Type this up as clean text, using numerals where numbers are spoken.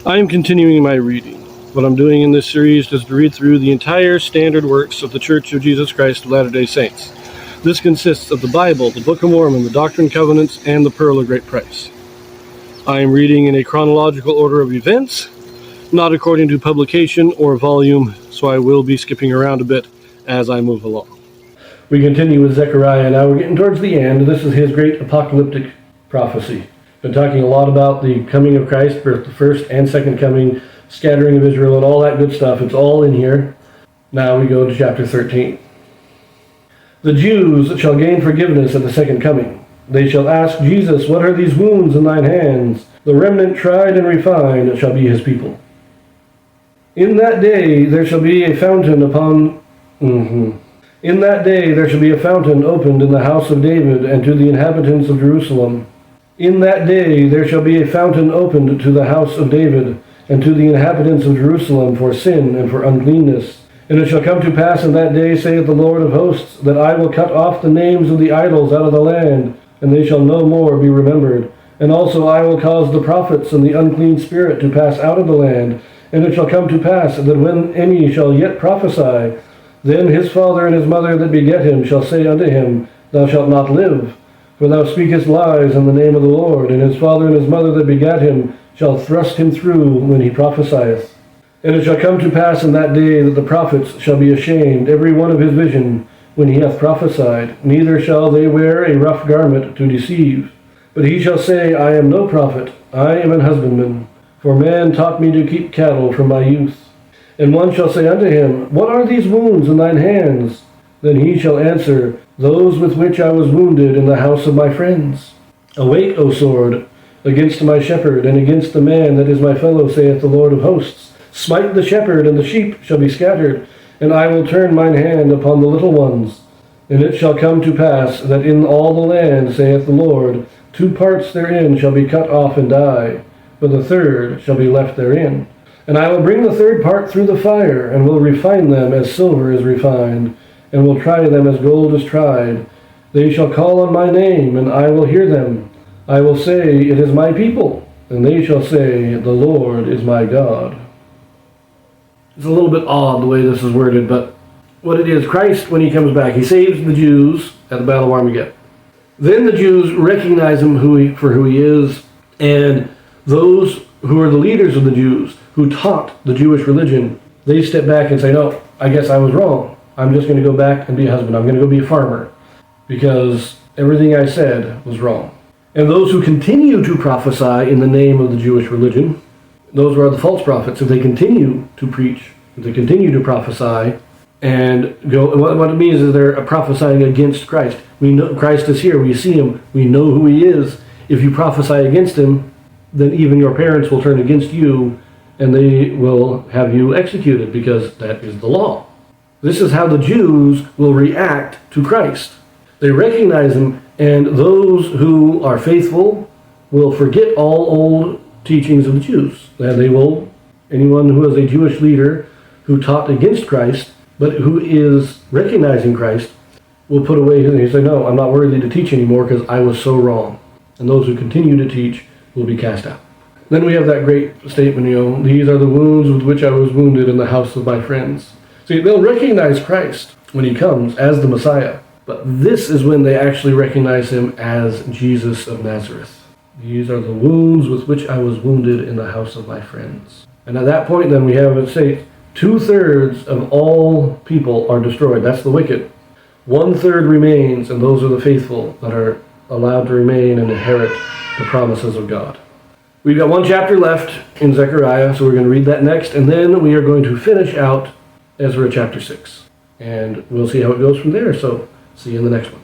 I am continuing my reading. What I'm doing in this series is to read through the entire standard works of the Church of Jesus Christ of Latter-day Saints. This consists of the Bible, the Book of Mormon, the Doctrine and Covenants, and the Pearl of Great Price. I am reading in a chronological order of events, not according to publication or volume, so I will be skipping around a bit as I move along. We continue with Zechariah. Now we're getting towards the end. This is his great apocalyptic prophecy. Been talking a lot about the coming of Christ, both the first and second coming, scattering of Israel, and all that good stuff. It's all in here. Now we go to chapter 13. The Jews shall gain forgiveness at the second coming. They shall ask Jesus, what are these wounds in thine hands? The remnant tried and refined shall be his people. In that day there shall be a fountain In that day there shall be a fountain opened in the house of David and to the inhabitants of Jerusalem. In that day there shall be a fountain opened to the house of David, and to the inhabitants of Jerusalem for sin and for uncleanness. And it shall come to pass in that day, saith the Lord of hosts, that I will cut off the names of the idols out of the land, and they shall no more be remembered. And also I will cause the prophets and the unclean spirit to pass out of the land. And it shall come to pass that when any shall yet prophesy, then his father and his mother that beget him shall say unto him, Thou shalt not live. For thou speakest lies in the name of the Lord, and his father and his mother that begat him shall thrust him through when he prophesieth. And it shall come to pass in that day that the prophets shall be ashamed, every one of his vision, when he hath prophesied. Neither shall they wear a rough garment to deceive. But he shall say, I am no prophet, I am an husbandman. For man taught me to keep cattle from my youth. And one shall say unto him, What are these wounds in thine hands? Then he shall answer, Those with which I was wounded in the house of my friends. Awake, O sword, against my shepherd, and against the man that is my fellow, saith the Lord of hosts. Smite the shepherd, and the sheep shall be scattered, and I will turn mine hand upon the little ones. And it shall come to pass that in all the land, saith the Lord, 2 parts therein shall be cut off and die, but the third shall be left therein. And I will bring the third part through the fire, and will refine them as silver is refined, and will try them as gold is tried. They shall call on my name, and I will hear them. I will say, It is my people, and they shall say, The Lord is my God. It's a little bit odd the way this is worded, but what it is, Christ, when he comes back, he saves the Jews at the Battle of Armageddon. Then the Jews recognize him for who he is, and those who are the leaders of the Jews, who taught the Jewish religion, they step back and say, No, I guess I was wrong. I'm just going to go back and be a husband. I'm going to go be a farmer because everything I said was wrong. And those who continue to prophesy in the name of the Jewish religion, those are the false prophets. If they continue to preach, if they continue to prophesy and go, what it means is they're prophesying against Christ. We know Christ is here. We see him. We know who he is. If you prophesy against him, then even your parents will turn against you and they will have you executed because that is the law. This is how the Jews will react to Christ. They recognize him, and those who are faithful will forget all old teachings of the Jews. And they will, anyone who is a Jewish leader who taught against Christ, but who is recognizing Christ, will put away his, and say, No, I'm not worthy to teach anymore because I was so wrong. And those who continue to teach will be cast out. Then we have that great statement, These are the wounds with which I was wounded in the house of my friends. See, they'll recognize Christ when he comes as the Messiah, but this is when they actually recognize him as Jesus of Nazareth. These are the wounds with which I was wounded in the house of my friends. And at that point then we have it say, 2/3 of all people are destroyed. That's the wicked. 1/3 remains, and those are the faithful that are allowed to remain and inherit the promises of God. We've got 1 chapter left in Zechariah, so we're going to read that next, and then we are going to finish out Ezra chapter 6. And we'll see how it goes from there, so see you in the next one.